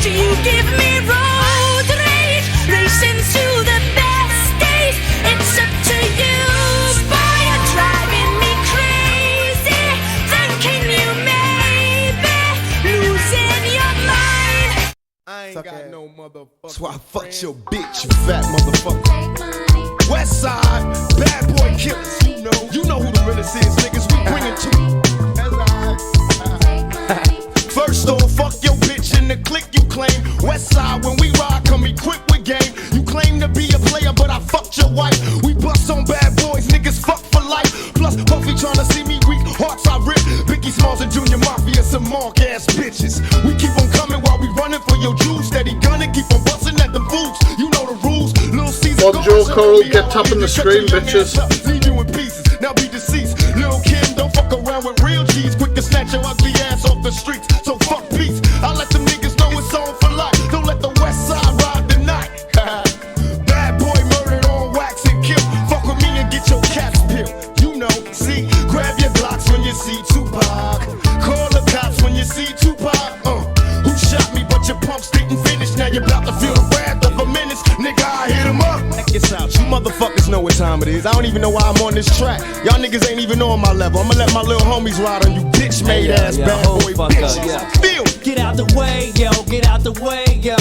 You give me road rage, racing to the best days. It's up to you, boy, you're driving me crazy. Thinking you may be losing your mind. I ain't got no motherfucker. So I fucked your bitch, you fat motherfucker. West side, bad boy killers. You know who the realest is, niggas. We bring it to you. First off, fuck your bitch in the clique you claim. West side, when we ride, come equipped with game. You claim to be a player, but I fucked your wife. We bust on bad boys, niggas fuck for life. Plus, Puffy tryna see me weak, hearts I rip. Biggie Smalls and Junior Mafia, some mark ass bitches. We keep on coming while we running for your juice. Steady gunning, keep on busting at the fools. You know the rules. Lil Caesar, Joe Coral, get tapping the screen, bitches. Leave you in pieces, now be deceased. Lil Kim, don't fuck around with real G's. Quick to snatch your ugly ass off the streets. So fuck peace. I let them niggas know it's on for life. Don't let the West Side ride the night. Bad boy murdered on wax and kill. Fuck with me and get your cat's pill. You know, see, grab your Glocks when you see Tupac. Call the cops when you see Tupac. Who shot me? But your pumps didn't finish. Now you're about to feel the wrath of a menace. Nigga, I hit him up. Check this out. You motherfuckers know what time it is. I don't even know why I'm on this track. Y'all niggas ain't even on my level. I'ma let my little homies ride on you bitch made ass bad boy bitches. Feel. Get out the way, yo, get out the way, yo.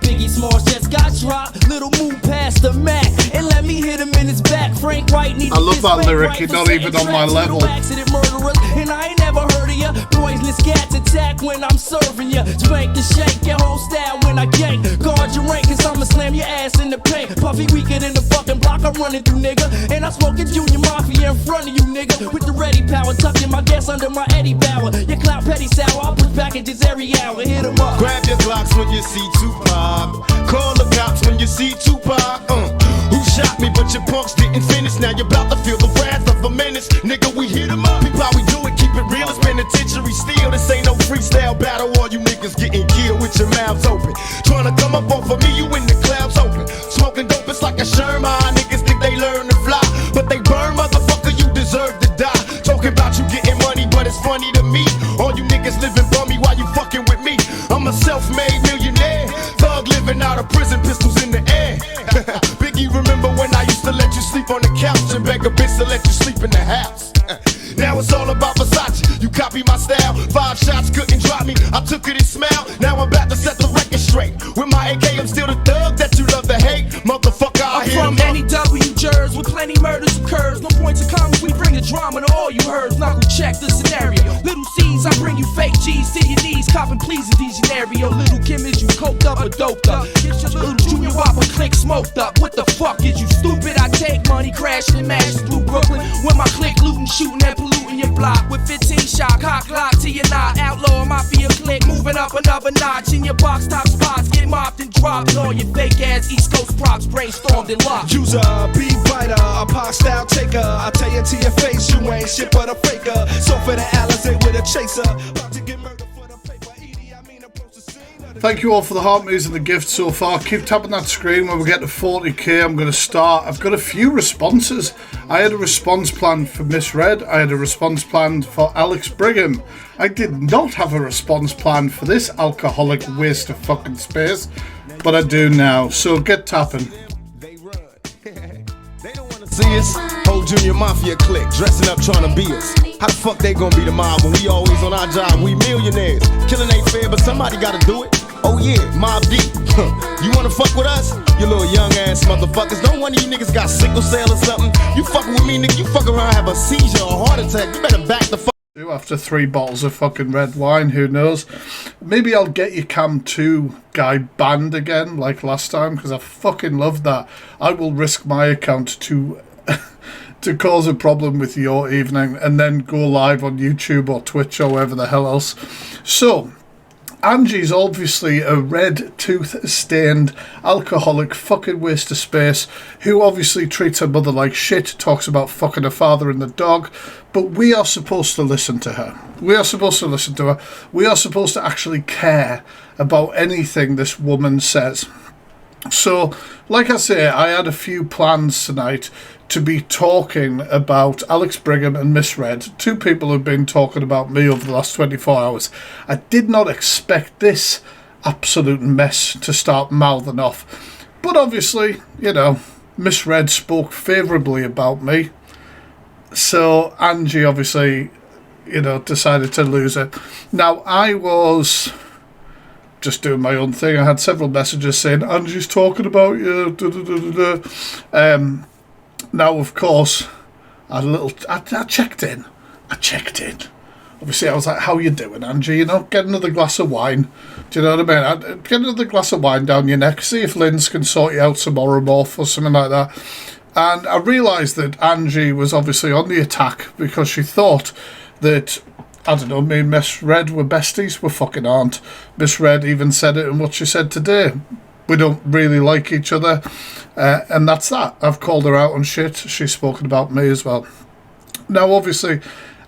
Biggie Smalls just got dropped. Little move past the Mac and let me hit him in his back. Frank White needs I love that lyric, you're not even on my level. Accident murderers, and I ain't never heard of ya. Poisonous cats attack when I'm serving ya. Spank the shake, your whole style when I gank. Guard your rank, cause I'ma slam your ass in the paint. Puffy weaker than the fucking block I'm running through, nigga. And I'm smoking Junior Mafia in front of you, nigga. With the ready power, tucking my gas under my Eddie Bauer. Your clout petty sour, I'll push packages every hour. Hit 'em up. Grab your Glocks when you see Tupac. Call the cops when you see Tupac. Who shot me? But your punks didn't finish. Now you're about to feel the wrath of a menace. Nigga, we hit 'em up. People, how we do it, keep it real. It's penitentiary steel. This ain't no freestyle battle. All you niggas getting killed with your mouths open. Tryna come up off of me, you in the clouds open. Smoking dope, it's like a Sherman. Niggas think they learn to fly, but they burn, motherfucker. You deserve to die. Talking about you getting money, but it's funny to me. All you niggas living bummy while you fucking with me. I'm a self-made millionaire, thug living out of prison, pistols in the air. Biggie, remember when I used to let you sleep on the couch and beg a bitch to let you sleep in the house? Now it's all about Versace. You copy my style. 5 shots couldn't drop me. I took it and smiled. Now I'm about to set the record straight. With my AK, I'm still the thug that you love to hate. Motherfucker, I'm from NEW Jersey with plenty murders occurs. No point to comment, we bring the drama to all you heard. Knuckle check the scenario. Little C's, I bring you fake G's to your knees. Copping please in these scenario. Little Kim, is you coked up or doped up? Get your little Junior Whopper click smoked up. What the fuck is you stupid? I take money crashing and mashes through Brooklyn. When my click looting, shooting and polluting your block. With 15 shot, cock lock to your knot. Outlaw mafia click, moving up another notch. In your box top spots, get mopped and dropped. All your fake ass East Coast props brainstormed and locked. User, be biter, a pop style taker. I tell you to your face, you ain't shit but a faker. So for the Alizé with a chaser. About to get murdered for the paper. Thank you all for the heart moves and the gifts so far. Keep tapping that screen. When we get to 40k, I'm going to start. I've got a few responses. I had a response planned for Misread. I had a response planned for Alex Brigham. I did not have a response planned for this alcoholic waste of fucking space, but I do now. So get tapping. They run. They don't want to see us. Whole Junior Mafia clique dressing up trying to be us. How the fuck they gonna be the mob when we always on our job? We millionaires. Killing ain't fair, but somebody gotta do it. Oh yeah, Mob D. You wanna fuck with us? You little young ass motherfuckers. Don't one of you niggas got sickle cell or something? You fucking with me, nigga. You fuck around, have a seizure or a heart attack. You better back the fuck. After 3 bottles of fucking red wine, who knows? Maybe I'll get your Cam 2 guy banned again like last time, because I fucking love that. I will risk my account to cause a problem with your evening and then go live on YouTube or Twitch or wherever the hell else. So Angie's obviously a red tooth stained alcoholic fucking waste of space who obviously treats her mother like shit, talks about fucking her father and the dog, but we are supposed to listen to her. We are supposed to listen to her. We are supposed to actually care about anything this woman says. So, like I say, I had a few plans tonight to be talking about Alex Brigham and Misread, 2 people who've been talking about me over the last 24 hours. I did not expect this absolute mess to start mouthing off. But obviously, you know, Miss Red spoke favourably about me. So Angie obviously, you know, decided to lose it. Now, I was just doing my own thing. I had several messages saying, Angie's talking about you. Now, of course, I checked in. Obviously, I was like, how you doing, Angie? You know, get another glass of wine. Do you know what I mean? Get another glass of wine down your neck. See if Lynn's can sort you out some morph or something like that. And I realised that Angie was obviously on the attack because she thought that, I don't know, me and Miss Red were besties. We fucking aren't. Miss Red even said it in what she said today. We don't really like each other. And that's that. I've called her out on shit. She's spoken about me as well. Now, obviously,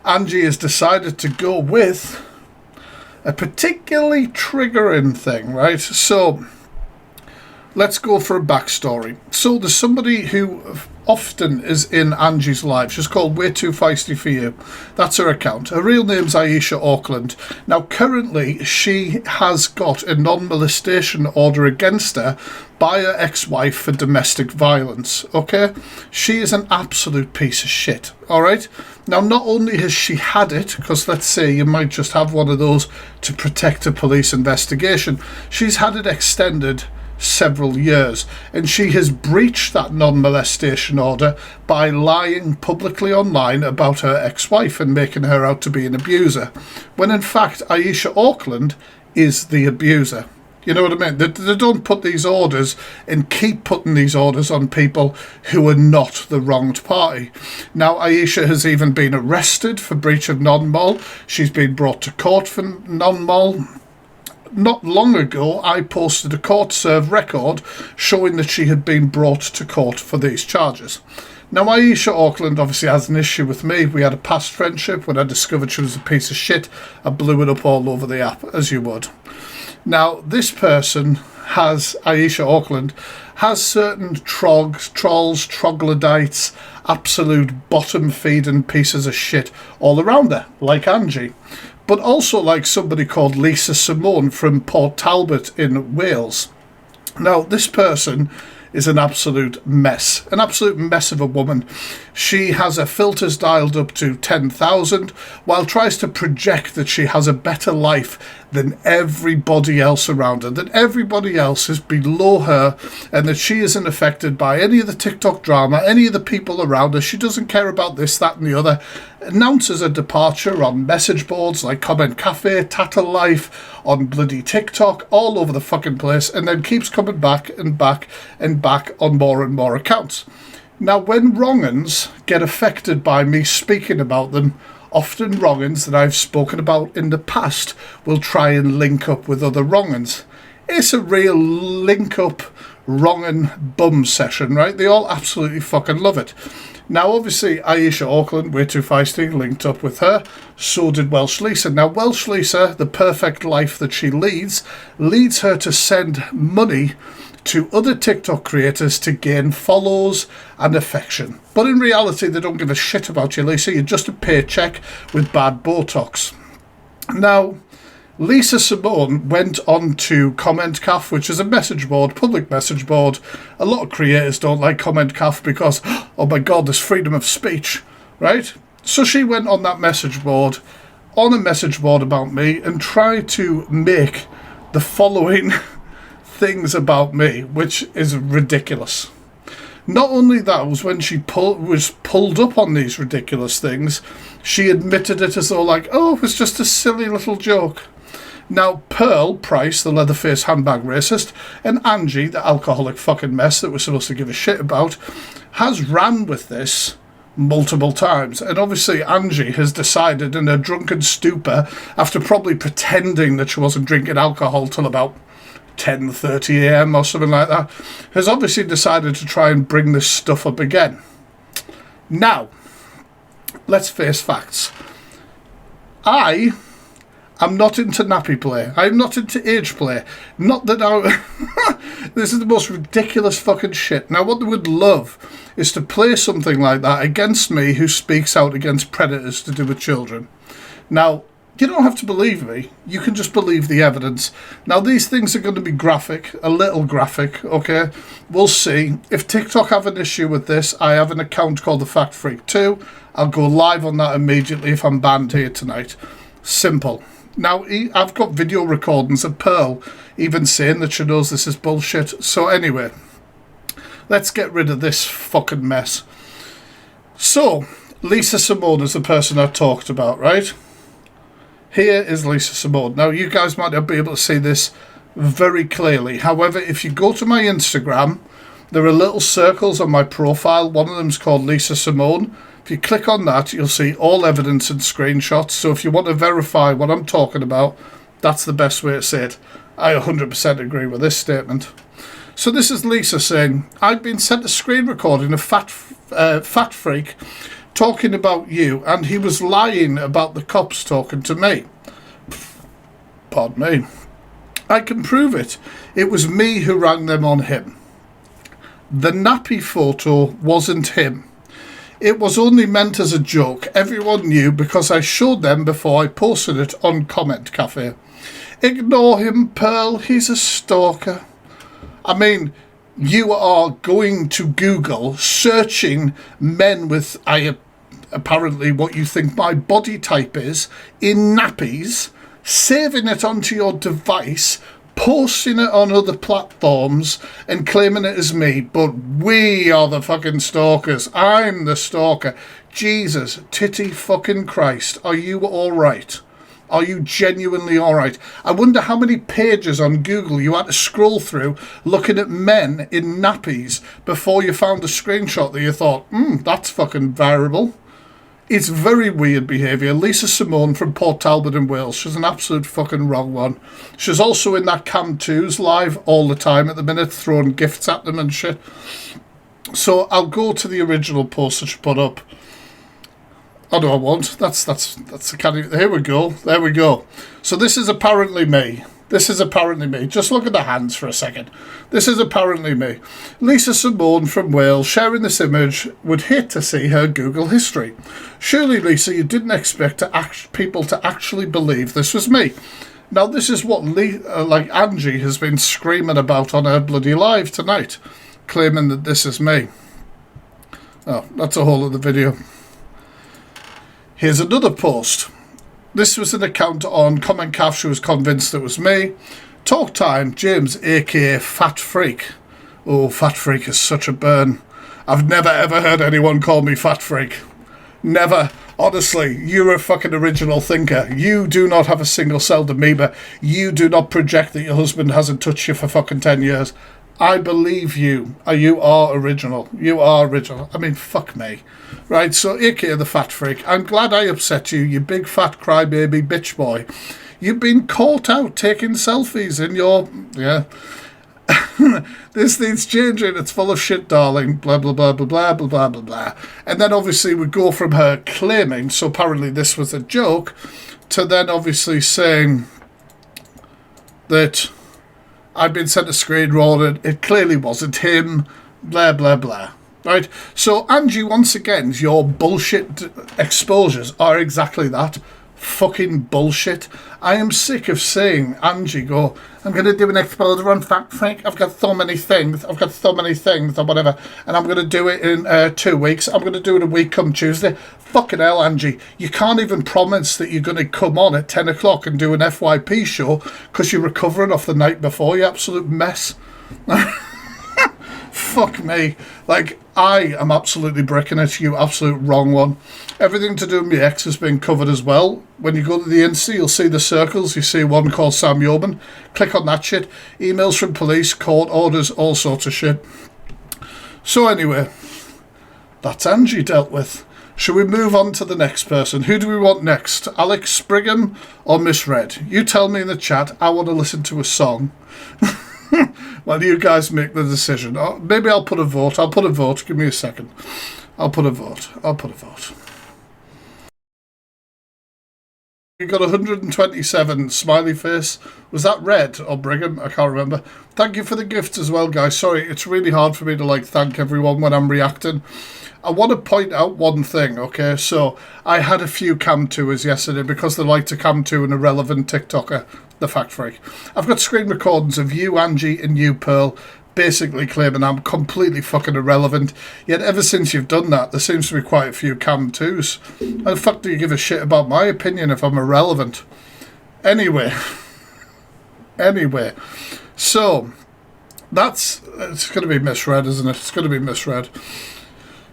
Angie has decided to go with a particularly triggering thing, right? So, let's go for a backstory. So, there's somebody who often is in Angie's life. She's called Way Too Feisty For You. That's her account. Her real name's Aisha Ockland. Now, currently, she has got a non-molestation order against her by her ex-wife for domestic violence, okay? She is an absolute piece of shit, alright? Now, not only has she had it, because let's say you might just have one of those to protect a police investigation, she's had it extended several years, and she has breached that non-molestation order by lying publicly online about her ex-wife and making her out to be an abuser, when in fact Aisha Ockland is the abuser. You know what I mean? They don't put these orders and keep putting these orders on people who are not the wronged party. Now, Aisha has even been arrested for breach of non-mol. She's been brought to court for non-mol. Not long ago, I posted a court-served record showing that she had been brought to court for these charges. Now, Aisha Ockland obviously has an issue with me. We had a past friendship. When I discovered she was a piece of shit, I blew it up all over the app, as you would. Now, this person has, Aisha Ockland, has certain trolls, troglodytes, absolute bottom-feeding pieces of shit all around her, like Angie. But also like somebody called Lisa Simone from Port Talbot in Wales. Now, this person is an absolute mess of a woman. She has her filters dialed up to 10,000 while tries to project that she has a better life than everybody else around her, that everybody else is below her, and that she isn't affected by any of the TikTok drama, any of the people around her. She doesn't care about this, that and the other. Announces a departure on message boards like Comment Cafe, Tattle Life, on bloody TikTok, all over the fucking place, and then keeps coming back and back and back on more and more accounts. Now, when wrong-uns get affected by me speaking about them, often wrong-uns that I've spoken about in the past will try and link up with other wrong-uns. It's a real link-up wrong-un bum session, right? They all absolutely fucking love it. Now, obviously, Aisha Ockland, Way Too Feisty, linked up with her. So did Welsh Lisa. Now, Welsh Lisa, the perfect life that she leads her to send money to other TikTok creators to gain follows and affection. But in reality, they don't give a shit about you, Lisa. You're just a paycheck with bad Botox. Now, Lisa Simone went on to Comment Caf, which is a message board, public message board. A lot of creators don't like Comment Caf because, oh my God, there's freedom of speech, right? So she went on that message board, on a message board about me, and tried to make the following things about me, which is ridiculous. Not only that, was when she was pulled up on these ridiculous things, she admitted it as though like, oh, it was just a silly little joke. Now, Pearl Price, the Leatherface handbag racist, and Angie, the alcoholic fucking mess that we're supposed to give a shit about, has ran with this multiple times. And obviously Angie has decided in her drunken stupor, after probably pretending that she wasn't drinking alcohol till about 10:30 a.m. or something like that, has obviously decided to try and bring this stuff up again. Now, let's face facts. I'm not into nappy play. I'm not into age play. Not that this is the most ridiculous fucking shit. Now, what they would love is to play something like that against me who speaks out against predators to do with children. Now, You don't have to believe me. You can just believe the evidence. Now, these things are going to be graphic, a little graphic, okay? We'll see. If TikTok have an issue with this, I have an account called The Fact Freak 2. I'll go live on that immediately if I'm banned here tonight. Simple. Now, I've got video recordings of Pearl even saying that she knows this is bullshit. So anyway, let's get rid of this fucking mess. So, Lisa Simone is the person I talked about, right? Here is Lisa Simone. Now, you guys might not be able to see this very clearly. However, if you go to my Instagram, there are little circles on my profile. One of them is called Lisa Simone. If you click on that, you'll see all evidence and screenshots. So if you want to verify what I'm talking about, that's the best way to say it. I 100% agree with this statement. So this is Lisa saying, I've been sent a screen recording of Fat Freak talking about you, and he was lying about the cops talking to me. Pardon me. I can prove it. It was me who rang them on him. The nappy photo wasn't him. It was only meant as a joke. Everyone knew because I showed them before I posted it on Comment Cafe. Ignore him, Pearl. He's a stalker. I mean, you are going to Google, searching men with apparently what you think my body type is, in nappies, saving it onto your device, posting it on other platforms and claiming it as me, but we are the fucking stalkers. I'm the stalker. Jesus, titty fucking Christ, are you alright? Are you genuinely alright? I wonder how many pages on Google you had to scroll through looking at men in nappies before you found a screenshot that you thought, that's fucking variable. It's very weird behaviour. Lisa Simone from Port Talbot in Wales. She's an absolute fucking wrong one. She's also in that Cam 2's live all the time at the minute, throwing gifts at them and shit. So I'll go to the original post that she put up. Oh no, I won't. That's the kind of... Here we go. There we go. So this is apparently me. This is apparently me. Just look at the hands for a second. This is apparently me. Lisa Simone from Wales sharing this image. Would hate to see her Google history. Surely, Lisa, you didn't expect people to actually believe this was me. Now, this is what Angie has been screaming about on her bloody live tonight, claiming that this is me. Oh, that's a whole other video. Here's another post. This was an account on Comment Cafe. She was convinced it was me. Talk time, James, aka Fat Freak. Oh, Fat Freak is such a burn. I've never ever heard anyone call me Fat Freak. Never. Honestly, you're a fucking original thinker. You do not have a single-celled amoeba. You do not project that your husband hasn't touched you for fucking 10 years. I believe you. You are original. You are original. I mean, fuck me. Right, so aka the Fat Freak. I'm glad I upset you, you big fat crybaby bitch boy. You've been caught out taking selfies in your... Yeah. This needs changing. It's full of shit, darling. Blah, blah, blah, blah, blah, blah, blah, blah, blah. And then obviously we go from her claiming, so apparently this was a joke, to then obviously saying that I've been sent a screen recording. It clearly wasn't him. Blah, blah, blah. Right? So, Angie, once again, your bullshit exposures are exactly that. Fucking bullshit. I am sick of seeing Angie go, I'm going to do an exposure on Fat Freak. I've got so many things. or whatever. And I'm going to do it in 2 weeks. I'm going to do it a week come Tuesday. Fucking hell, Angie. You can't even promise that you're going to come on at 10 o'clock and do an FYP show because you're recovering off the night before, you absolute mess. Fuck me. Like, I am absolutely bricking it, you absolute wrong one. Everything to do with my ex has been covered as well. When you go to the Insta, you'll see the circles. You see one called Sam Yeoman. Click on that shit. Emails from police, court orders, all sorts of shit. So anyway, that's Angie dealt with. Shall we move on to the next person? Who do we want next? Alex Brigham or Miss Red? You tell me in the chat. I want to listen to a song. Well, you guys make the decision. Maybe I'll put a vote. I'll put a vote. Give me a second. I'll put a vote. We got 127 smiley face. Was that Red or Brigham? I can't remember. Thank you for the gifts as well, guys. Sorry, it's really hard for me to like thank everyone when I'm reacting. I want to point out one thing, okay? So I had a few cam tours yesterday because they like to cam to an irrelevant TikToker, the Fact Freak. I've got screen recordings of you, Angie, and you, Pearl, basically claiming I'm completely fucking irrelevant. Yet ever since you've done that, there seems to be quite a few cam twos. And the fuck do you give a shit about my opinion if I'm irrelevant? Anyway. So, it's going to be misread, isn't it? It's going to be misread.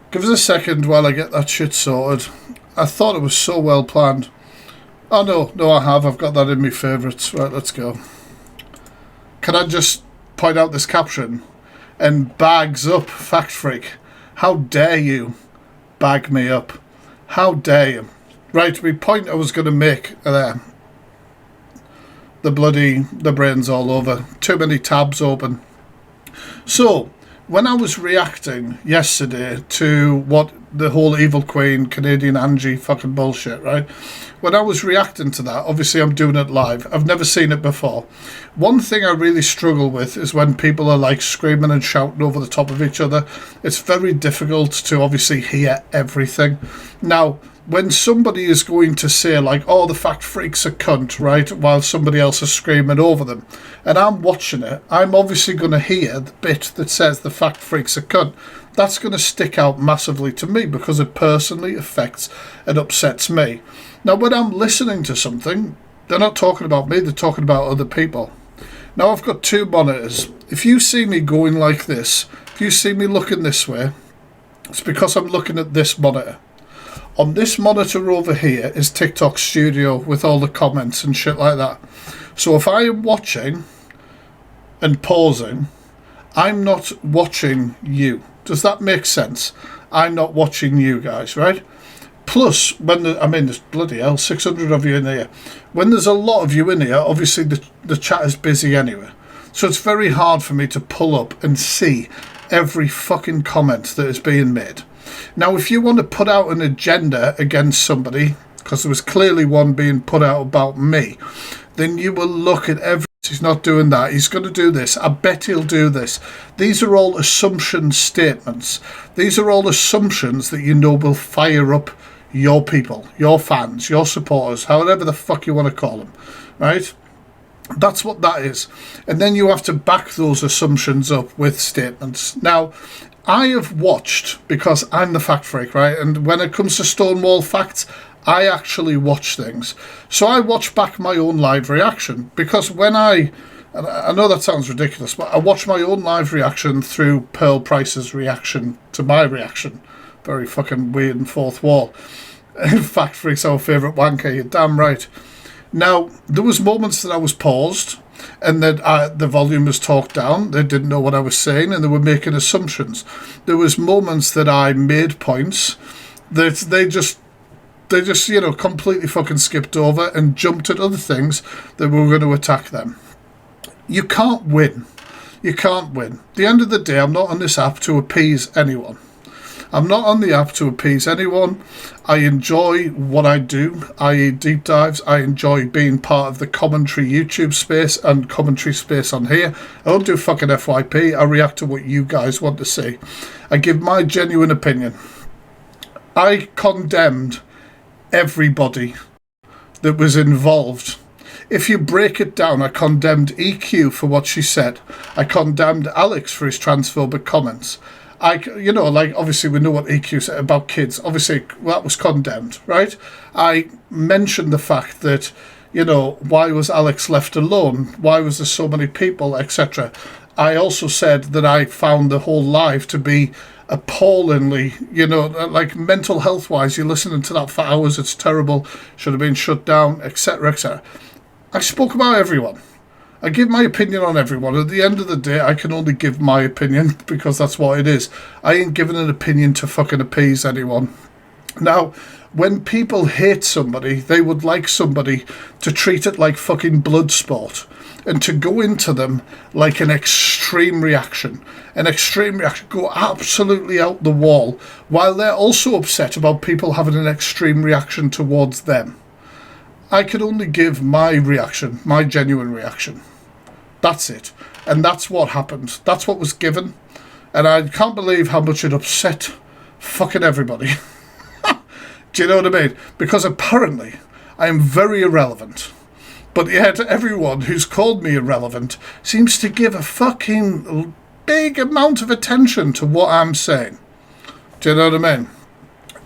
Give us a second while I get that shit sorted. I thought it was so well planned. Oh no, I have. I've got that in my favourites. Right, let's go. Can I just point out this caption? And bags up, Fact Freak. How dare you bag me up? How dare you? Right, my point I was going to make there. The brain's all over. Too many tabs open. So, when I was reacting yesterday to what the whole Evil Queen, Canadian Angie fucking bullshit, right? When I was reacting to that, obviously I'm doing it live. I've never seen it before. One thing I really struggle with is when people are like screaming and shouting over the top of each other. It's very difficult to obviously hear everything. Now, when somebody is going to say like, oh, the Fact Freak's a cunt, right, while somebody else is screaming over them, and I'm watching it, I'm obviously going to hear the bit that says the Fact Freak's a cunt. That's going to stick out massively to me because it personally affects and upsets me. Now, when I'm listening to something, they're not talking about me, they're talking about other people. Now, I've got two monitors. If you see me going like this, if you see me looking this way, it's because I'm looking at this monitor. On this monitor over here is TikTok Studio with all the comments and shit like that. So if I am watching and pausing, I'm not watching you. Does that make sense? I'm not watching you guys, right? Plus, there's bloody hell, 600 of you in here. When there's a lot of you in here, obviously the chat is busy anyway. So it's very hard for me to pull up and see every fucking comment that is being made. Now, if you want to put out an agenda against somebody, because there was clearly one being put out about me, then you will look at every... He's not doing that. He's going to do this. I bet he'll do this. These are all assumption statements. These are all assumptions that you know will fire up your people, your fans, your supporters, however the fuck you want to call them, right? That's what that is. And then you have to back those assumptions up with statements. Now, I have watched, because I'm the Fact Freak, right? And when it comes to Stonewall Facts, I actually watch things. So I watch back my own live reaction, because when I know that sounds ridiculous, but I watch my own live reaction through Pearl Price's reaction to my reaction. Very fucking weird and fourth wall. Fact Freak's our favourite wanker, you're damn right. Now, there was moments that I was paused and that the volume was talked down. They didn't know what I was saying and they were making assumptions. There was moments that I made points that they just completely fucking skipped over and jumped at other things that were going to attack them. You can't win. You can't win. At the end of the day, I'm not on this app to appease anyone. I'm not on the app to appease anyone. I enjoy what I do, i.e. deep dives. I enjoy being part of the commentary YouTube space and commentary space on here. I don't do fucking FYP. I react to what you guys want to see. I give my genuine opinion. I condemned everybody that was involved. If you break it down, I condemned EQ for what she said. I condemned Alex for his transphobic comments. Obviously we know what EQ said about kids. Obviously, that was condemned, right? I mentioned the fact that, why was Alex left alone? Why was there so many people, etc.? I also said that I found the whole live to be appallingly, mental health-wise, you're listening to that for hours, it's terrible, should have been shut down, etc., etc. I spoke about everyone. I give my opinion on everyone. At the end of the day, I can only give my opinion because that's what it is. I ain't giving an opinion to fucking appease anyone. Now, when people hate somebody, they would like somebody to treat it like fucking blood sport and to go into them like an extreme reaction. An extreme reaction, go absolutely out the wall, while they're also upset about people having an extreme reaction towards them. I could only give my reaction, my genuine reaction. That's it. And that's what happened. That's what was given. And I can't believe how much it upset fucking everybody. Do you know what I mean? Because apparently I am very irrelevant. But yet everyone who's called me irrelevant seems to give a fucking big amount of attention to what I'm saying. Do you know what I mean?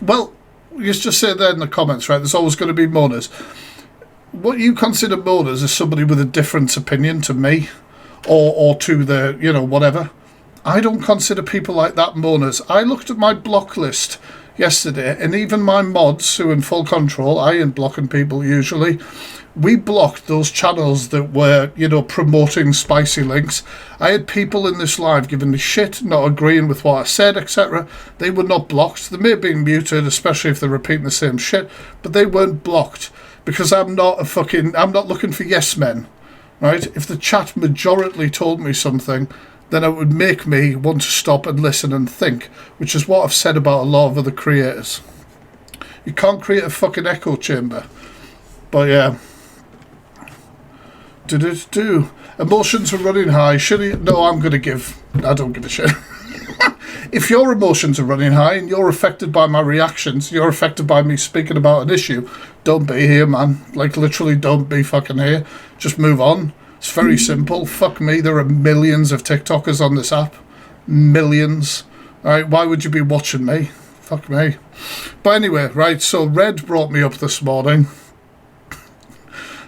Well, you just say there in the comments, right? There's always going to be moaners. What you consider moaners is somebody with a different opinion to me or to the, you know, whatever. I don't consider people like that moaners. I looked at my block list yesterday, and even my mods who are in full control, I ain't blocking people usually, we blocked those channels that were, you know, promoting spicy links. I had people in this live giving me shit, not agreeing with what I said, etc. They were not blocked. They may have been muted, especially if they're repeating the same shit, but they weren't blocked because I'm not looking for yes men, right? If the chat majority told me something, then it would make me want to stop and listen and think, which is what I've said about a lot of other creators. You can't create a fucking echo chamber. But yeah. Emotions are running high. Should he? No, I don't give a shit. If your emotions are running high and you're affected by my reactions, you're affected by me speaking about an issue, don't be here, man. Like, literally, don't be fucking here. Just move on. It's very simple. Fuck me, there are millions of TikTokers on this app. Millions. Alright, why would you be watching me? Fuck me. But anyway, right, so Red brought me up this morning.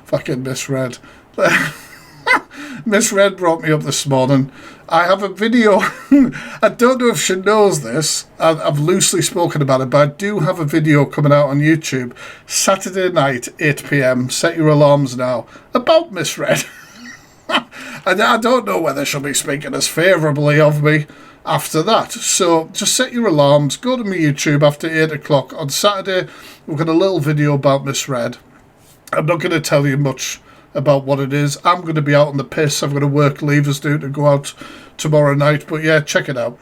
Fucking Miss Red. Miss Red brought me up this morning. I have a video. I don't know if she knows this. I've loosely spoken about it, but I do have a video coming out on YouTube Saturday night, 8 p.m. Set your alarms now. About Miss Red. And I don't know whether she'll be speaking as favourably of me after that. So just set your alarms. Go to my YouTube after 8 o'clock on Saturday. We've got a little video about Miss Red. I'm not going to tell you much about what it is. I'm going to be out on the piss. I've got to work levers due to go out tomorrow night. But yeah, check it out.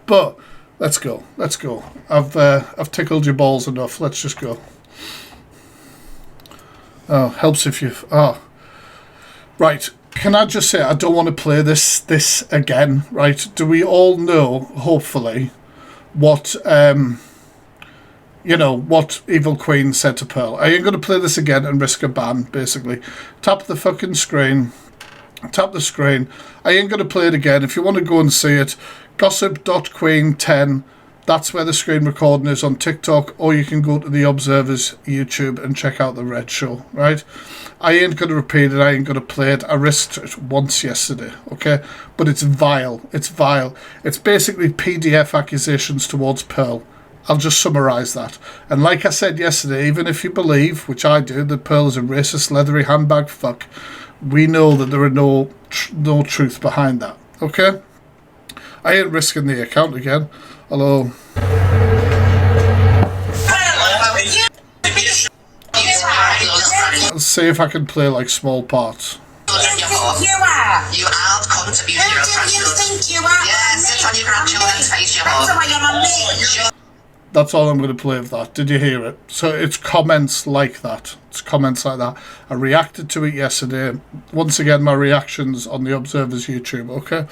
But let's go. Let's go. I've tickled your balls enough. Let's just go. Oh, helps if you've... Oh. Right. Can I just say, I don't want to play this again, right? Do we all know, hopefully, what... you know, what Evil Queen said to Pearl. I ain't going to play this again and risk a ban, basically. Tap the fucking screen. Tap the screen. I ain't going to play it again. If you want to go and see it, gossip.queen10. That's where the screen recording is on TikTok. Or you can go to the Observer's YouTube and check out the Red Show, right? I ain't going to repeat it. I ain't going to play it. I risked it once yesterday, okay? But it's vile. It's vile. It's basically PDF accusations towards Pearl. I'll just summarise that. And like I said yesterday, even if you believe, which I do, that Pearl is a racist, leathery handbag fuck, we know that there are no truth behind that. Okay? I ain't risking the account again. Hello. Let's see if I can play like small parts. You are. You are contributing your Who do you think you are? Yes, sit on your grandchildren's face, you That's are. why you're on me. That's all I'm going to play of that. Did you hear it? So it's comments like that. It's comments like that. I reacted to it yesterday. Once again, my reactions on the Observer's YouTube, okay?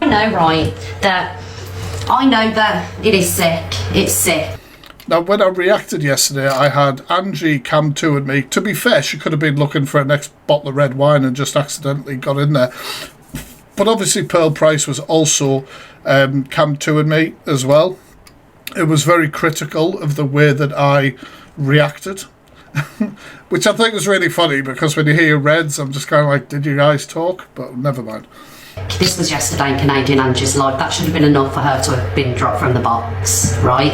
I know, right, that I know that it is sick. It's sick. Now, when I reacted yesterday, I had Angie cam 2 at me. To be fair, she could have been looking for a next bottle of red wine and just accidentally got in there. But obviously, Pearl Price was also cam 2 at me as well. It was very critical of the way that I reacted. Which I think was really funny, because when you hear Reds, I'm just kind of like, did you guys talk? But never mind. This was yesterday in Canadian Angie's live. That should have been enough for her to have been dropped from the box, right?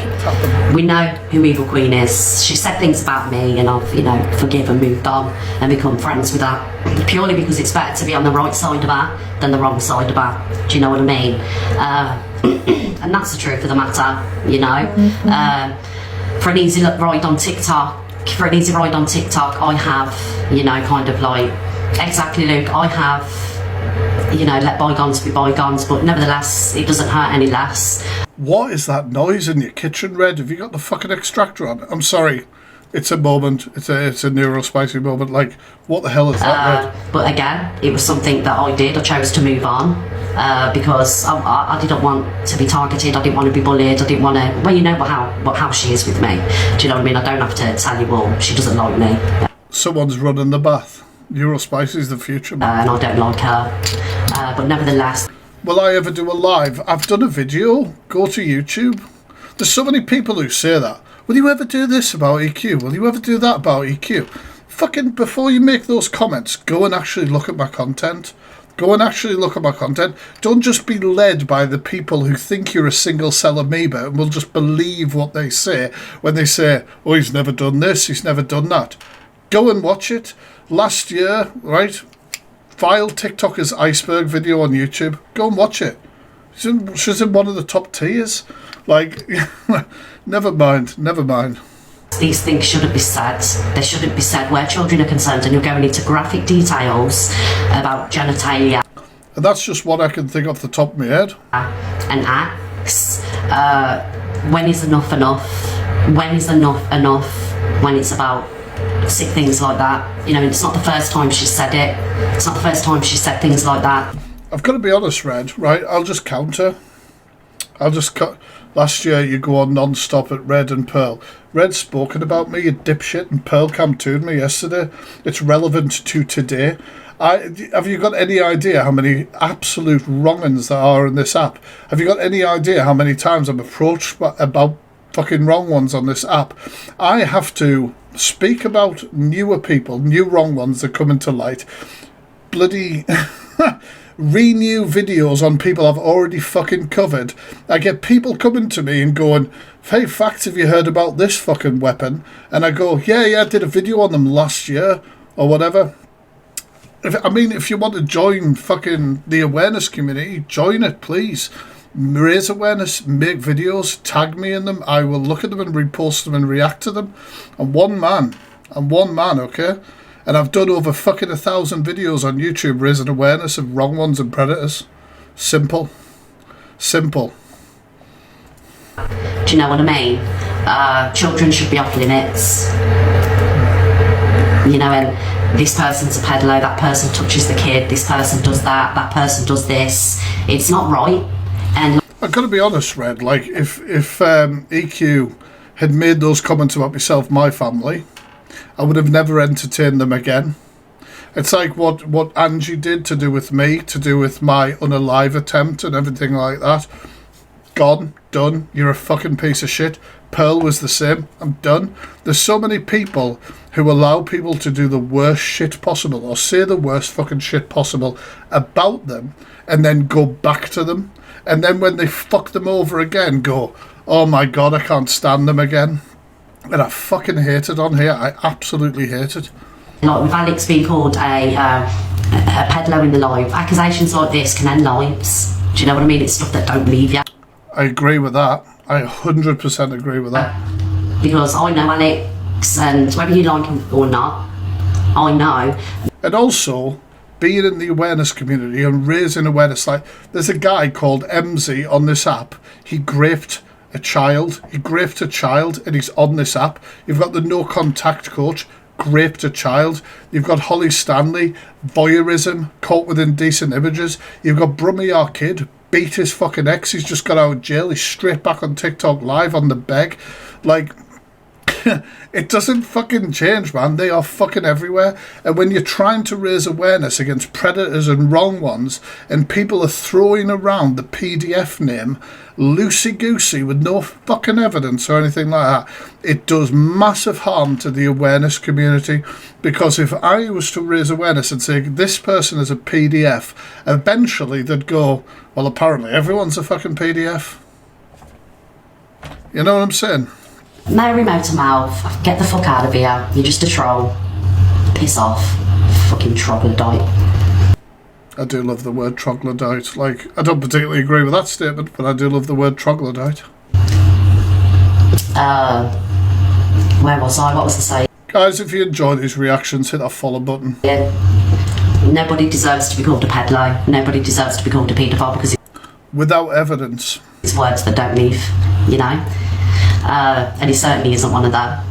We know who Evil Queen is. She said things about me and I've, you know, forgive and moved on and become friends with her. Purely because it's better to be on the right side of her than the wrong side of her. Do you know what I mean? And that's the truth of the matter, you know? For an easy ride on TikTok, I have, you know, kind of like, exactly, Luke, I have you know, let bygones be bygones, but nevertheless, it doesn't hurt any less. What is that noise in your kitchen, Red? Have you got the fucking extractor on? I'm sorry. It's a moment. It's a neurospicy moment. Like, what the hell is that, Red? But again, it was something that I did. I chose to move on because I didn't want to be targeted. I didn't want to be bullied. I didn't want to... Well, you know how she is with me. Do you know what I mean? I don't have to tell you all. She doesn't like me. Someone's running the bath. Neurospicy's the future, man. And I don't like her. But nevertheless... Will I ever do a live? I've done a video. Go to YouTube. There's so many people who say that. Will you ever do this about EQ? Will you ever do that about EQ? Fucking, before you make those comments, go and actually look at my content. Go and actually look at my content. Don't just be led by the people who think you're a single cell amoeba and will just believe what they say when they say, oh, he's never done this, he's never done that. Go and watch it. Last year, right? File TikToker's iceberg video on YouTube. Go and watch it. She's in one of the top tiers. Like, never mind. These things shouldn't be said. They shouldn't be said where children are concerned, and you're going into graphic details about genitalia. And that's just what I can think off the top of my head. And acts. When is enough enough? When is enough? When it's about sick things like that. You know, it's not the first time she said it. It's not the first time she said things like that. I've got to be honest, Red, right? I'll just counter. Last year, you go on non-stop at Red and Pearl. Red's spoken about me, you dipshit, and Pearl camped me yesterday. It's relevant to today. Have you got any idea how many absolute wrong-uns there are in this app? Have you got any idea how many times I'm approached about fucking wrong ones on this app? I have to speak about newer people, new wrong ones that come into light. Bloody... renew videos on people I've already fucking covered. I get people coming to me and going, hey, facts, have you heard about this fucking weapon? And I go, yeah, I did a video on them last year, or whatever. If you want to join fucking the awareness community, join it, please. Raise awareness, make videos, tag me in them. I will look at them and repost them and react to them. I'm one man, okay? And I've done over fucking 1,000 videos on YouTube raising awareness of wrong ones and predators. Simple. Do you know what I mean? Children should be off limits. You know, and this person's a peddler, that person touches the kid, this person does that person does this. It's not right. And I've got to be honest, Red, like, if EQ had made those comments about myself, my family, I would have never entertained them again. It's like what Angie did to do with me, to do with my unalive attempt and everything like that. Gone, done, you're a fucking piece of shit. Pearl was the same, I'm done. There's so many people who allow people to do the worst shit possible or say the worst fucking shit possible about them and then go back to them. And then when they fuck them over again, go, oh my God, I can't stand them again. And I fucking hate it on here. I absolutely hate it. Like with Alex being called a peddler in the live, accusations like this can end lives. Do you know what I mean? It's stuff that don't leave you. I agree with that. I 100% agree with that. Because I know Alex, and whether you like him or not, I know. And also, being in the awareness community and raising awareness, like, there's a guy called MZ on this app. He raped a child and he's on this app. You've got the no contact coach, raped a child. You've got Holly Stanley, voyeurism, caught with indecent images. You've got Brummy our kid, beat his fucking ex. He's just got out of jail. He's straight back on TikTok live on the beg. Like, it doesn't fucking change, man. They are fucking everywhere. And when you're trying to raise awareness against predators and wrong ones, and people are throwing around the PDF name loosey-goosey with no fucking evidence or anything like that, it does massive harm to the awareness community. Because if I was to raise awareness and say this person is a PDF, eventually they'd go, well, apparently everyone's a fucking PDF. You know what I'm saying? Mary Motormouth, get the fuck out of here. You're just a troll. Piss off. Fucking troglodyte. I do love the word troglodyte. Like, I don't particularly agree with that statement, but I do love the word troglodyte. Where was I? What was I saying? Guys, if you enjoy these reactions, hit that follow button. Yeah. Nobody deserves to be called a peddler. Nobody deserves to be called a paedophile because Without evidence. it's words that don't leave, you know. And he certainly isn't one of them.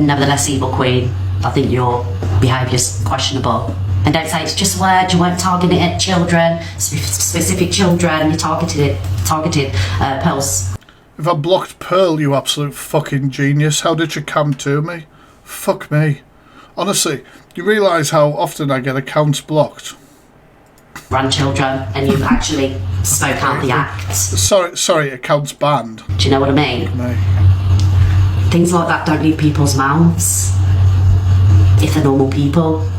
Nevertheless, Evil Queen, I think your behaviour's questionable. And don't say it's just words, you weren't targeting it at children, specific children, you targeted Pearls. If I blocked Pearl, you absolute fucking genius, how did you come to me? Fuck me. Honestly, you realise how often I get accounts blocked? Grandchildren, and you actually spoke out the act. Sorry, accounts banned. Do you know what I mean? Me. Things like that don't leave people's mouths. If they're normal people.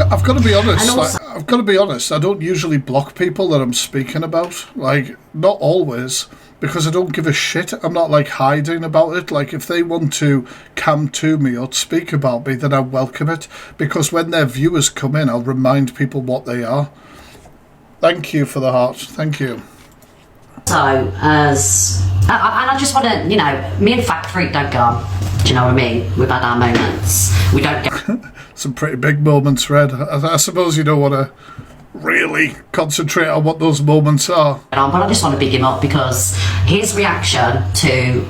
I've got to be honest. I've got to be honest. I don't usually block people that I'm speaking about. Like, not always, because I don't give a shit. I'm not like hiding about it. Like, if they want to come to me or speak about me, then I welcome it. Because when their viewers come in, I'll remind people what they are. Thank you for the heart. Thank you. So, and I just want to, you know, me and Fact Freak don't go on. Do you know what I mean? We've had our moments. We don't get Some pretty big moments, Red. I suppose you don't want to really concentrate on what those moments are. on, but I just want to big him up because his reaction to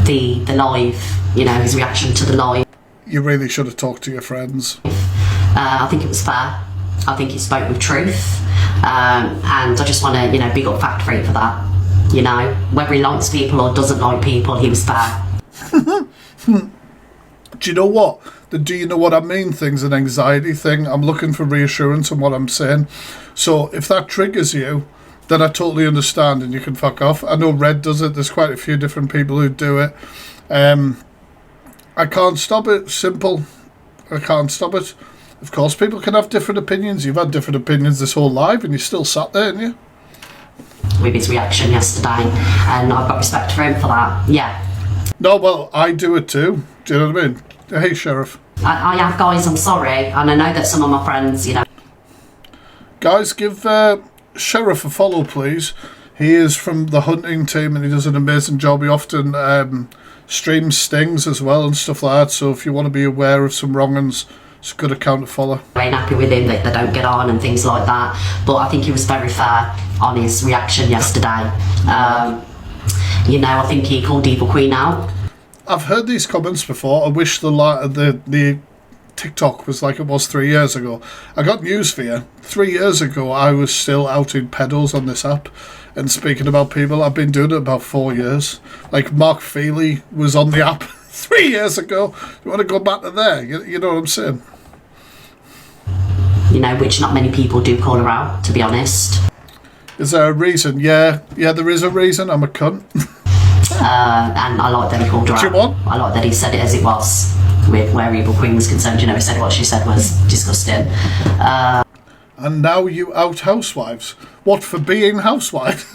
the live, you know, his reaction to the live, You really should have talked to your friends. I think it was fair. I think he spoke with truth. And I just want to, you know, big up Fact Freak for that. You know, whether he likes people or doesn't like people, he was fair. Do you know what? The do you know what I mean thing's an anxiety thing. I'm looking for reassurance on what I'm saying. So if that triggers you, then I totally understand and you can fuck off. I know Red does it. There's quite a few different people who do it. I can't stop it. Simple. I can't stop it. Of course, people can have different opinions. You've had different opinions this whole life and you still sat there, haven't you? With his reaction yesterday, and I've got respect for him for that. Yeah. No, well, I do it too. Do you know what I mean? Hey, Sheriff. I have, guys, I'm sorry, and I know that some of my friends, you know. Guys, give Sheriff a follow, please. He is from the hunting team and he does an amazing job. He often streams stings as well and stuff like that. So if you want to be aware of some wrong-uns, it's a good account to follow. I ain't happy with him that they don't get on and things like that, but I think he was very fair on his reaction yesterday. You know, I think he called Evil Queen out. I've heard these comments before. I wish the TikTok was like it was 3 years ago. I got news for you. 3 years ago, I was still outing pedos on this app and speaking about people. I've been doing it about 4 years. Like Mark Feely was on the app 3 years ago. You want to go back to there? You know what I'm saying? You know, which not many people do call her out, to be honest. Is there a reason? Yeah, there is a reason. I'm a cunt. And I like that he called her Do you out. want? I like that he said it as it was, with where Evil Queen was concerned. You know, he said what she said was disgusting. And now you out housewives. What, for being housewives?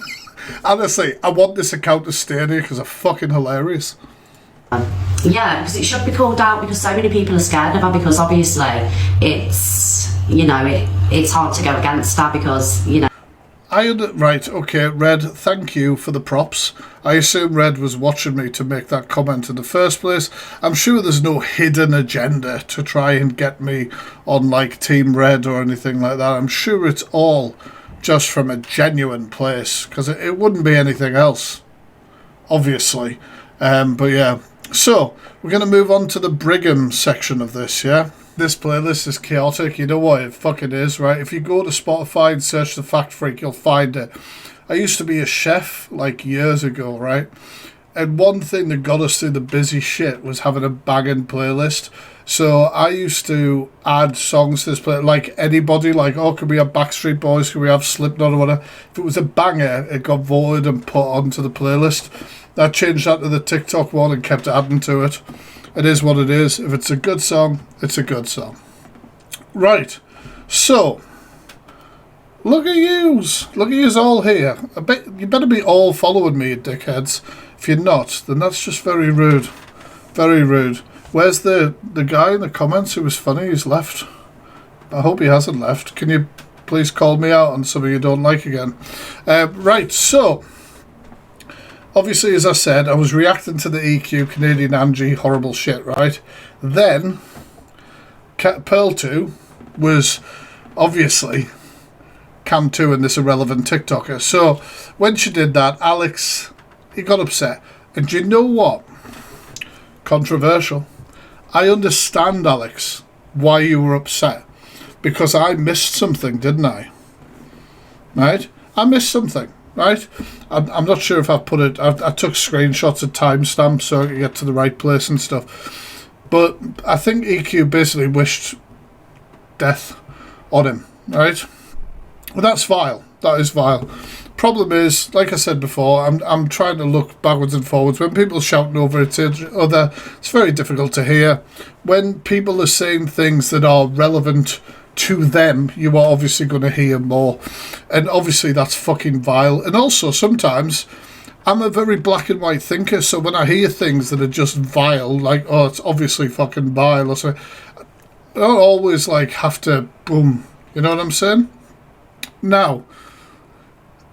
Honestly, I want this account to stay here because they're fucking hilarious. Yeah, because it should be called out because so many people are scared of her because obviously it's, you know, it's hard to go against her because, you know. Right, okay, Red, thank you for the props. I assume Red was watching me to make that comment in the first place. I'm sure there's no hidden agenda to try and get me on, like, Team Red or anything like that. I'm sure it's all just from a genuine place, because it wouldn't be anything else, obviously. But yeah, so we're going to move on to the Brigham section of this, yeah? This playlist is chaotic. You know what it fucking is, right? If you go to Spotify and search the Fact Freak, you'll find it. I used to be a chef, like, years ago, right? And one thing that got us through the busy shit was having a banging playlist. So I used to add songs to this playlist, like anybody, like, oh, could we have Backstreet Boys, could we have Slipknot or whatever. If it was a banger, it got voted and put onto the playlist. I changed that to the TikTok one and kept adding to it. It is what it is. If it's a good song, it's a good song. Right. So, look at yous. Look at yous all here. I bet you better be all following me, dickheads. If you're not, then that's just very rude. Very rude. Where's the guy in the comments who was funny? He's left. I hope he hasn't left. Can you please call me out on something you don't like again? Right, so obviously, as I said, I was reacting to the EQ Canadian Angie horrible shit, right? Then Pearl 2 was obviously Cam 2 and this irrelevant TikToker. So when she did that, Alex, he got upset. And do you know what? Controversial. I understand, Alex, why you were upset. Because I missed something, didn't I? Right? I missed something, right? I'm not sure if I put it... I took screenshots of timestamps so I could get to the right place and stuff. But I think EQ basically wished death on him, right? Well, that's vile. That is vile. Problem is, like I said before, I'm trying to look backwards and forwards. When people are shouting over each other, it's very difficult to hear. When people are saying things that are relevant to them, you are obviously going to hear more. And obviously that's fucking vile. And also, sometimes I'm a very black and white thinker, so when I hear things that are just vile, like, oh, it's obviously fucking vile, or something, I don't always, like, have to, boom. You know what I'm saying? Now,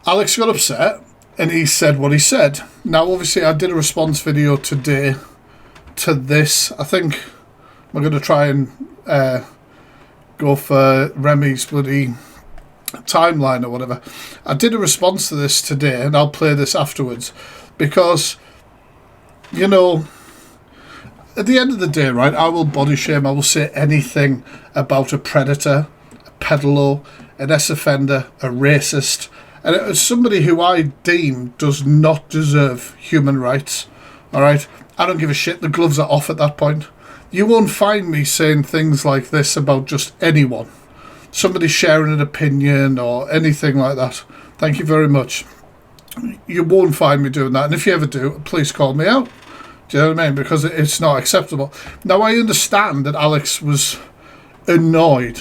Alex got upset, and he said what he said. Now, obviously, I did a response video today to this. I think I'm going to try and go for Remy's bloody timeline or whatever. I did a response to this today, and I'll play this afterwards, because, you know, at the end of the day, right, I will body shame, I will say anything about a predator, a peddler, an ex-offender, a racist, and as somebody who I deem does not deserve human rights, all right? I don't give a shit. The gloves are off at that point. You won't find me saying things like this about just anyone. Somebody sharing an opinion or anything like that. Thank you very much. You won't find me doing that. And if you ever do, please call me out. Do you know what I mean? Because it's not acceptable. Now, I understand that Alex was annoyed,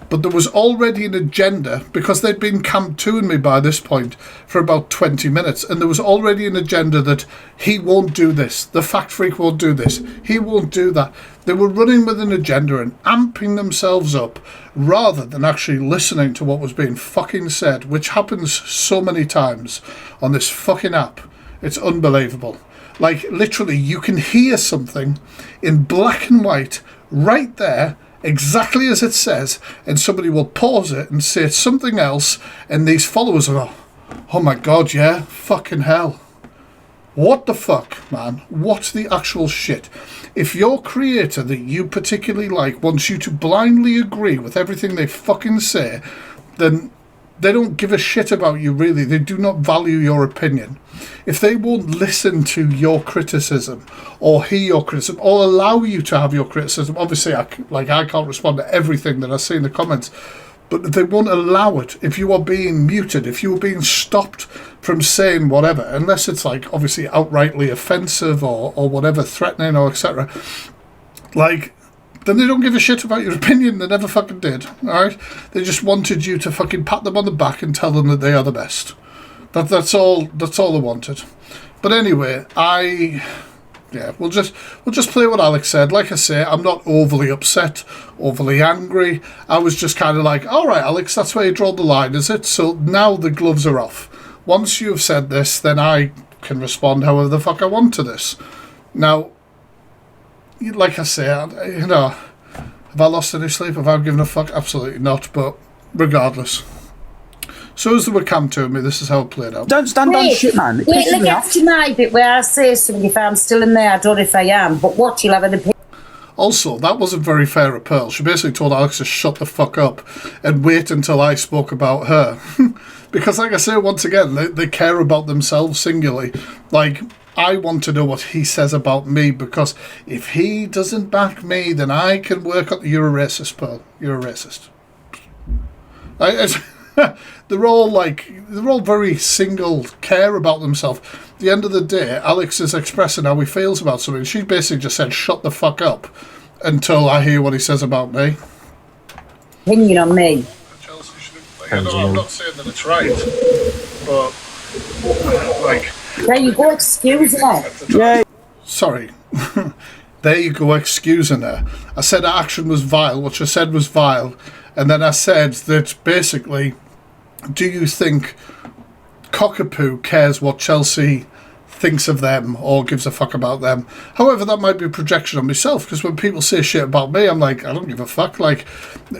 but there was already an agenda, because they'd been Camp 2ing me by this point for about 20 minutes, and there was already an agenda that he won't do this, the fact freak won't do this, he won't do that. They were running with an agenda and amping themselves up rather than actually listening to what was being fucking said, which happens so many times on this fucking app. It's unbelievable. Like, literally, you can hear something in black and white right there, exactly as it says, and somebody will pause it and say something else, and these followers are, oh my god, yeah, fucking hell. What the fuck, man? What the actual shit? If your creator that you particularly like wants you to blindly agree with everything they fucking say, then they don't give a shit about you, really. They do not value your opinion. If they won't listen to your criticism or hear your criticism or allow you to have your criticism, obviously, I can't respond to everything that I see in the comments, but they won't allow it. If you are being muted, if you are being stopped from saying whatever, unless it's like obviously outrightly offensive or whatever, threatening or etc., like, then they don't give a shit about your opinion. They never fucking did, alright? They just wanted you to fucking pat them on the back and tell them that they are the best. That's all they wanted. But anyway, we'll just play what Alex said. Like I say, I'm not overly upset, overly angry. I was just kind of like, alright, Alex, that's where you draw the line, is it? So now the gloves are off. Once you've said this, then I can respond however the fuck I want to this. Now, like I say, you know, have I lost any sleep? Have I given a fuck? Absolutely not, but regardless. So as they were Cam to me, this is how it played out. Don't stand on shit, man. It Wait, pisses let me me off. get to my bit where I say something if I'm still in there. I don't know if I am, but what, you'll have an opinion. Also, that wasn't very fair of Pearl. She basically told Alex to shut the fuck up and wait until I spoke about her. Because like I say, once again, they care about themselves singularly. Like, I want to know what he says about me, because if he doesn't back me, then I can work on... You're a racist, Pearl. You're a racist. They're all very single, care about themselves. At the end of the day, Alex is expressing how he feels about something. She basically just said, shut the fuck up until I hear what he says about me. Opinion on me. I'm not saying that it's right, but, like, There you go, excusing her. Yeah. Sorry. There you go, excusing her. I said her action was vile. What she said was vile. And then I said that basically, do you think Cockapoo cares what Chelsea thinks of them or gives a fuck about them? However, that might be a projection on myself, because when people say shit about me, I'm like, I don't give a fuck. Like,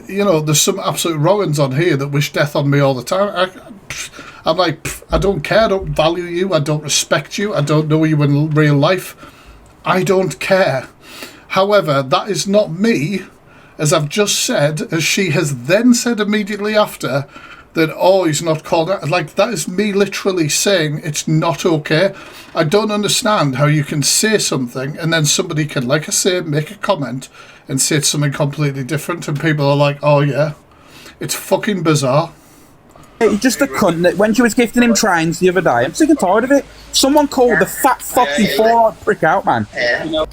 you know, there's some absolute Rowans on here that wish death on me all the time. I'm like, I don't care. I don't value you. I don't respect you. I don't know you in real life. I don't care. However, that is not me, as I've just said, as she has then said immediately after, that, oh, he's not called out. Like, that is me literally saying it's not okay. I don't understand how you can say something and then somebody can, like I say, make a comment and say it's something completely different, and people are like, oh yeah. It's fucking bizarre. He's just a cunt that when she was gifting him trains the other day, I'm sick and tired of it. Someone called the fat fucking four-eyed prick out, man. Yeah.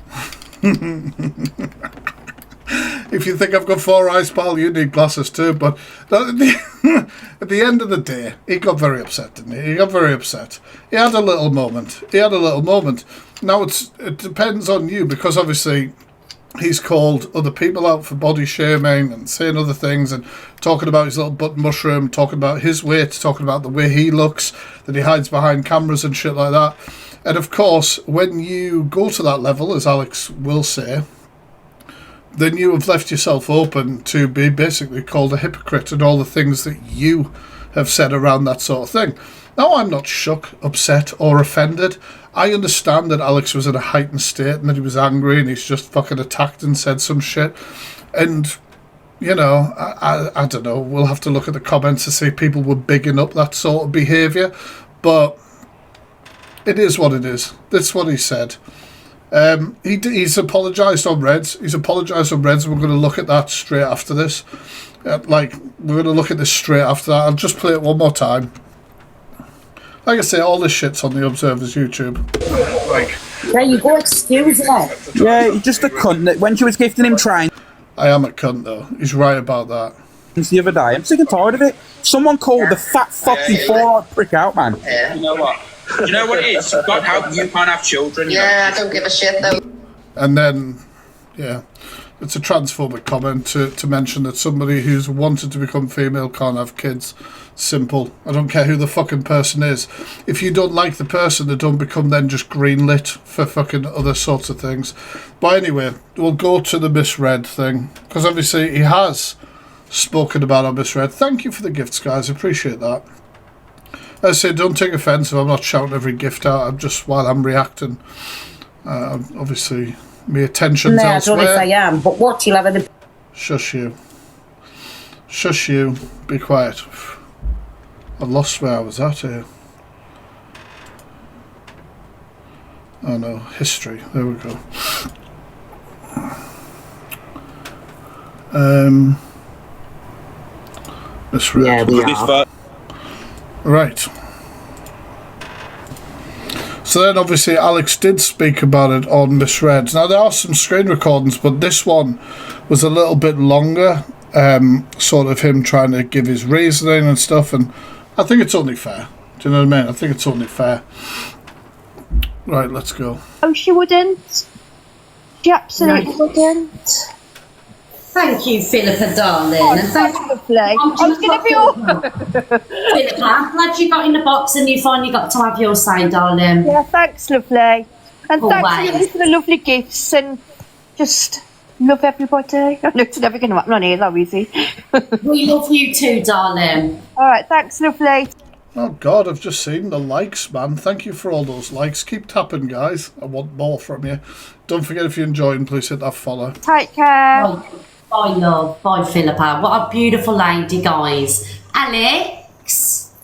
If you think I've got 4 eyes, pal, you need glasses too. But at the end of the day, he got very upset, didn't he? He got very upset. He had a little moment. Now, it depends on you, because obviously he's called other people out for body shaming and saying other things and talking about his little butt mushroom, talking about his weight, talking about the way he looks, that he hides behind cameras and shit like that. And of course, when you go to that level, as Alex will say, then you have left yourself open to be basically called a hypocrite and all the things that you have said around that sort of thing. Now, I'm not shook, upset, or offended. I understand that Alex was in a heightened state and that he was angry and he's just fucking attacked and said some shit. And, you know, I don't know. We'll have to look at the comments to see if people were bigging up that sort of behaviour. But it is what it is. That's what he said. He's apologised on Reds. He's apologised on Reds. We're going to look at that straight after this. We're going to look at this straight after that. I'll just play it one more time. Like I say, all this shit's on the Observer's YouTube. There you go, excusing her. Yeah, he's just a cunt that when she was gifting him trains I am a cunt, though. He's right about that. the other day, I'm sick and tired of it. Someone called the fat fucking four-eyed prick out, man. Yeah. You know what? You know what it is? God help you, can't have children. Yeah, I don't give a shit though. And then, yeah, it's a transphobic comment to mention that somebody who's wanted to become female can't have kids. Simple. I don't care who the fucking person is. If you don't like the person, they don't become then just greenlit for fucking other sorts of things. But anyway, we'll go to the misread thing, because obviously he has spoken about our misread. Thank you for the gifts, guys. I appreciate that. I say, don't take offence if I'm not shouting every gift out. I'm just, while I'm reacting, obviously, my attention's No, I elsewhere. don't know if I am, but what you'll have in the... Shush you. Shush you. Be quiet. I lost where I was at here. Oh no, history. There we go. Misread. Yeah, we are. Right. So then obviously Alex did speak about it on Misread. Now there are some screen recordings, but this one was a little bit longer, sort of him trying to give his reasoning and stuff, and I think it's only fair. Do you know what I mean? I think it's only fair. Right, let's go. Oh, she wouldn't. She absolutely wouldn't. Thank you, Philippa, darling. Oh, and thank that's lovely. I was going to be all... Philippa, I'm glad you got in the box and you finally got to have your say, darling. Yeah, thanks, lovely. And thanks for the lovely gifts and just love everybody. I know it's never going to happen on here, though, easy. We love you too, darling. All right, thanks, lovely. Oh God, I've just seen the likes, man. Thank you for all those likes. Keep tapping, guys. I want more from you. Don't forget, if you're enjoying, please hit that follow. Take care. Bye, love. Bye, Philippa. What a beautiful lady, guys. Alex?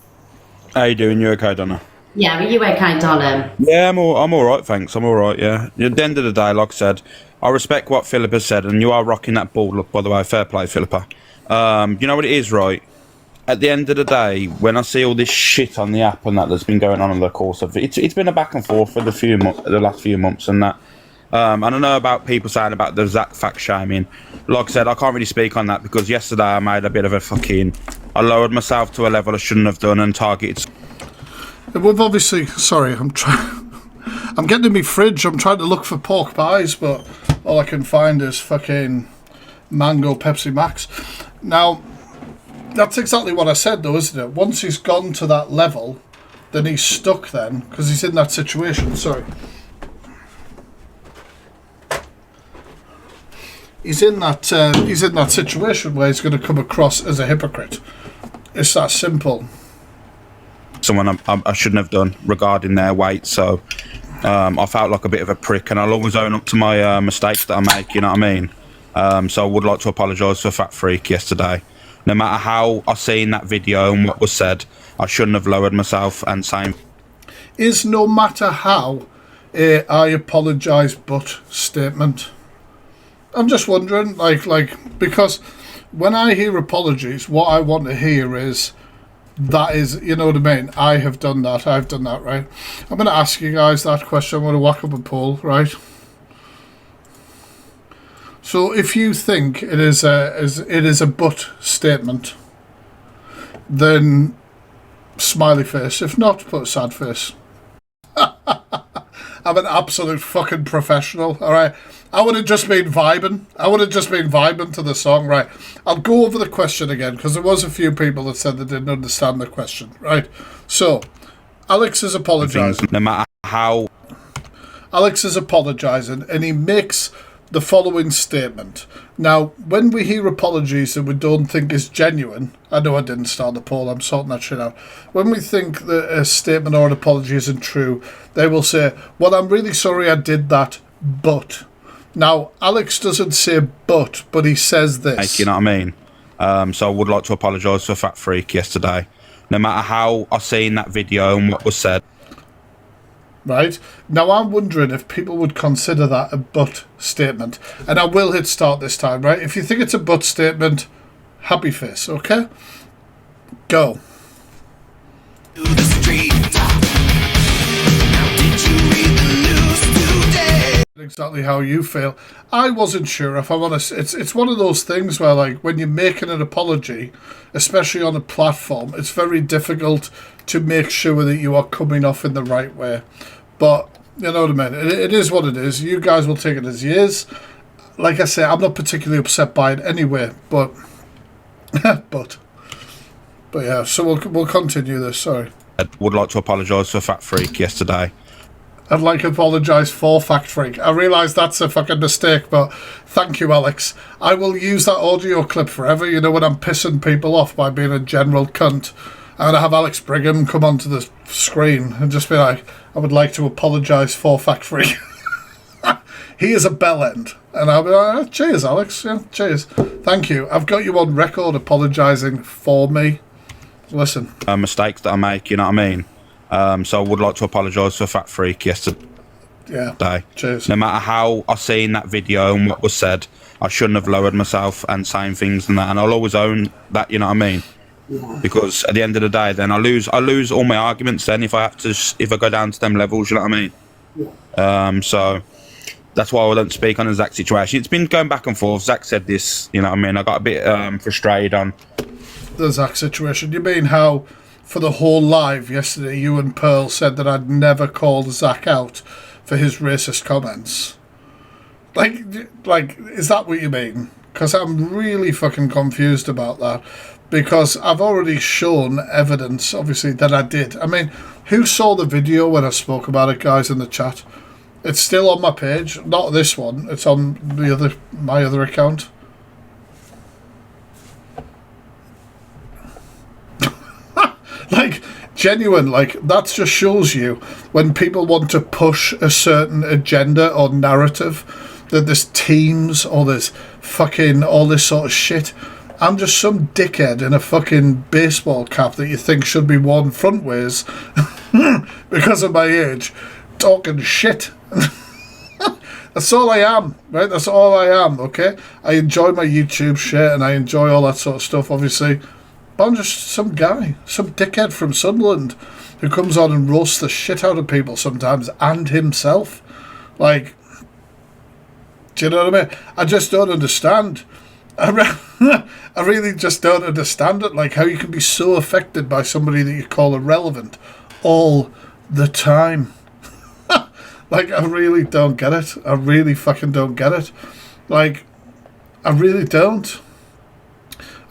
How you doing? You okay, Donna? Yeah, are you okay, darling? Yeah, I'm all right, thanks. I'm all right, yeah. At the end of the day, like I said, I respect what Philippa said, and you are rocking that ball look, by the way. Fair play, Philippa. You know what it is, right? At the end of the day, when I see all this shit on the app and that's been going on in the course of it, it's been a back and forth for the last few months and that. And I know about people saying about the Zach fact shaming. Like I said, I can't really speak on that because yesterday I made a bit of I lowered myself to a level I shouldn't have done and targeted. We've obviously... Sorry, I'm trying... I'm getting in my fridge. I'm trying to look for pork pies, but all I can find is fucking mango Pepsi Max. Now, that's exactly what I said, though, isn't it? Once he's gone to that level, then he's stuck then, because he's in that situation. Sorry. He's in that situation where he's going to come across as a hypocrite. It's that simple. Someone I shouldn't have done regarding their weight, so I felt like a bit of a prick, and I'll always own up to my mistakes that I make, you know what I mean? So I would like to apologise for Fat Freak yesterday. No matter how I seen that video and what was said, I shouldn't have lowered myself, and same. Is no matter how I apologise but statement? I'm just wondering, like, because when I hear apologies, what I want to hear is, that is, you know what I mean? I have done that, I've done that, right? I'm going to ask you guys that question. I'm going to whack up a poll, right? So if you think it is a but statement, then smiley face. If not, put a sad face. I'm an absolute fucking professional, alright? I would have just been vibing. To the song, right? I'll go over the question again, because there was a few people that said they didn't understand the question, right? So, Alex is apologising. No matter how... Alex is apologising, and he makes the following statement. Now, when we hear apologies that we don't think is genuine, I know I didn't start the poll, I'm sorting that shit out. When we think that a statement or an apology isn't true, they will say, well, I'm really sorry I did that, but... Now, Alex doesn't say but he says this. You know what I mean? So I would like to apologise for Fat Freak yesterday. No matter how I seen that video and what was said. Right? Now, I'm wondering if people would consider that a but statement. And I will hit start this time, right? If you think it's a but statement, happy face, okay? Go. To the street. Now, did you read the news today? Exactly how you feel. I wasn't sure, if I'm honest. It's one of those things where, like, when you're making an apology, especially on a platform, it's very difficult to make sure that you are coming off in the right way. But, you know what I mean? It is what it is. You guys will take it as is. Like I say, I'm not particularly upset by it anyway, but... but yeah, so we'll continue this, sorry. I would like to apologise for Fat Freak yesterday. I'd like to apologise for Fact Freak. I realise that's a fucking mistake, but thank you, Alex. I will use that audio clip forever, you know, when I'm pissing people off by being a general cunt. I'm going to have Alex Brigham come onto the screen and just be like, I would like to apologise for Fact Freak. He is a bellend. And I'll be like, cheers, Alex. Yeah, cheers. Thank you. I've got you on record apologising for me. Listen. Mistakes that I make, you know what I mean? So I would like to apologise for Fat Freak yesterday. Yeah, cheers. No matter how I seen that video and what was said, I shouldn't have lowered myself and saying things and that, and I'll always own that, you know what I mean? Yeah. Because at the end of the day, then I lose all my arguments then if I go down to them levels, you know what I mean? Yeah. So that's why I don't speak on the Zach situation. It's been going back and forth. Zach said this, you know what I mean? I got a bit frustrated on the Zach situation. You mean how for the whole live yesterday, you and Pearl said that I'd never called Zach out for his racist comments? Like, is that what you mean? Because I'm really fucking confused about that. Because I've already shown evidence, obviously, that I did. I mean, who saw the video when I spoke about it, guys, in the chat? It's still on my page. Not this one. It's on my other account. Like, genuine, like, that just shows you when people want to push a certain agenda or narrative, that there's teams or there's fucking all this sort of shit. I'm just some dickhead in a fucking baseball cap that you think should be worn frontways because of my age, talking shit. That's all I am, right? That's all I am, okay? I enjoy my YouTube shit and I enjoy all that sort of stuff, obviously. But I'm just some guy, some dickhead from Sunderland who comes on and roasts the shit out of people sometimes and himself. Like, do you know what I mean? I just don't understand. I really just don't understand it. Like, how you can be so affected by somebody that you call irrelevant all the time. Like, I really don't get it. I really fucking don't get it. Like, I really don't.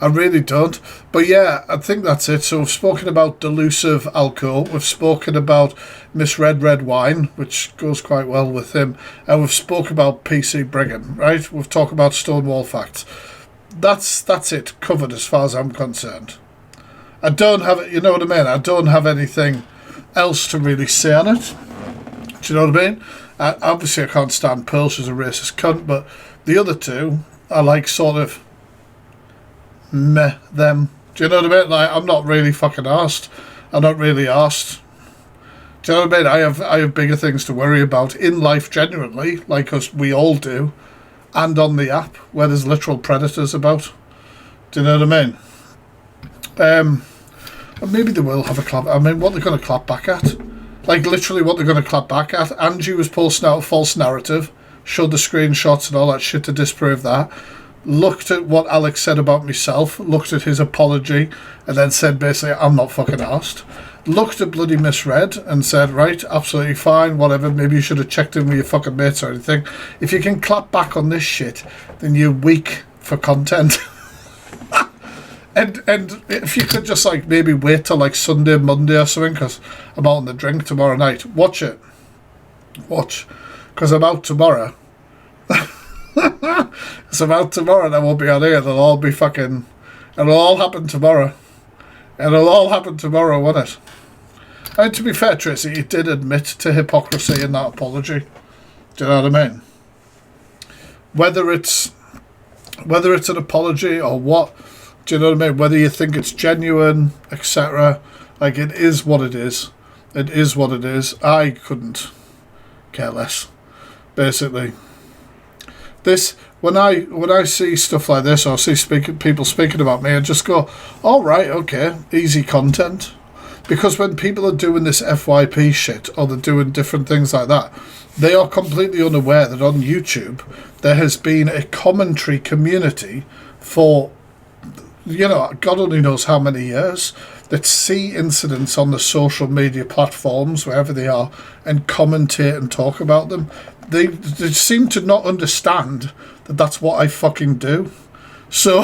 I really don't. But yeah, I think that's it. So we've spoken about Delusive Alco. We've spoken about Misread Red Wine, which goes quite well with him. And we've spoken about PC Brigham, right? We've talked about Stonewall Facts. That's it. Covered as far as I'm concerned. I don't have it, you know what I mean? I don't have anything else to really say on it. Do you know what I mean? Obviously, I can't stand Pearl. She's a racist cunt. But the other two, I like sort of meh them. Do you know what I mean? Like, I'm not really fucking arsed. I'm not really arsed. Do you know what I mean? I have bigger things to worry about in life genuinely, like us we all do, and on the app where there's literal predators about. Do you know what I mean? And maybe they will have a clap. I mean, what they're going to clap back at? Like, literally what they're going to clap back at. Angie was posting out a false narrative, showed the screenshots and all that shit to disprove that. Looked at what Alex said about myself, looked at his apology, and then said basically, I'm not fucking arsed. Looked at bloody Misread and said, right, absolutely fine, whatever, maybe you should have checked in with your fucking mates or anything. If you can clap back on this shit, then you're weak for content. And if you could just, like, maybe wait till, like, Sunday, Monday or something, because I'm out on the drink tomorrow night. Watch it. Watch. Because I'm out tomorrow. It's about tomorrow and I won't be on here. It'll all be fucking... It'll all happen tomorrow. It'll all happen tomorrow, won't it? And to be fair, Tracy, you did admit to hypocrisy in that apology. Do you know what I mean? Whether it's an apology or what... Do you know what I mean? Whether you think it's genuine, etc. Like, it is what it is. It is what it is. I couldn't care less. Basically. This, when I see stuff like this, or see people speaking about me, I just go, all right, okay, easy content. Because when people are doing this FYP shit, or they're doing different things like that, they are completely unaware that on YouTube, there has been a commentary community for... you know, God only knows how many years, that see incidents on the social media platforms, wherever they are, and commentate and talk about them. They seem to not understand that that's what I fucking do. So,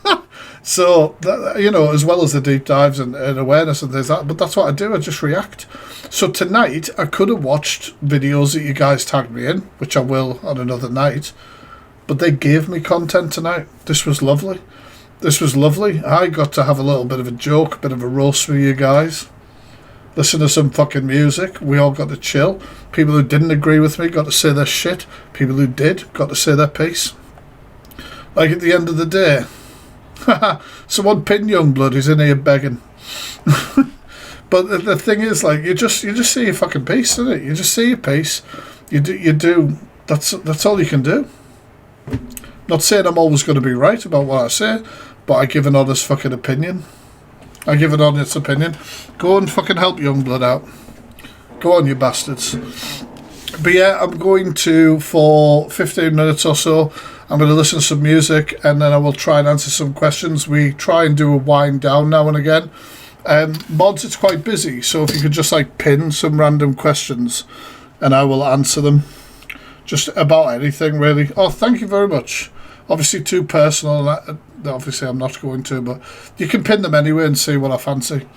that, you know, as well as the deep dives and awareness and things like that, but that's what I do, I just react. So tonight, I could have watched videos that you guys tagged me in, which I will on another night, but they gave me content tonight. This was lovely. This was lovely. I got to have a little bit of a joke, a bit of a roast with you guys. Listen to some fucking music. We all got to chill. People who didn't agree with me got to say their shit. People who did got to say their piece. Like, at the end of the day, someone pin Youngblood, he's in here begging. But the thing is, like, you just say your fucking piece, isn't it? You just say your piece. You do. That's all you can do. Not saying I'm always going to be right about what I say, but I give an honest fucking opinion. I give an honest opinion. Go and fucking help Youngblood out. Go on, you bastards. But yeah, I'm going to, for 15 minutes or so, I'm going to listen to some music, and then I will try and answer some questions. We try and do a wind down now and again. Mods, it's quite busy, so if you could just, like, pin some random questions, and I will answer them. Just about anything, really. Oh, thank you very much. Obviously too personal, and obviously I'm not going to, but you can pin them anyway and see what I fancy.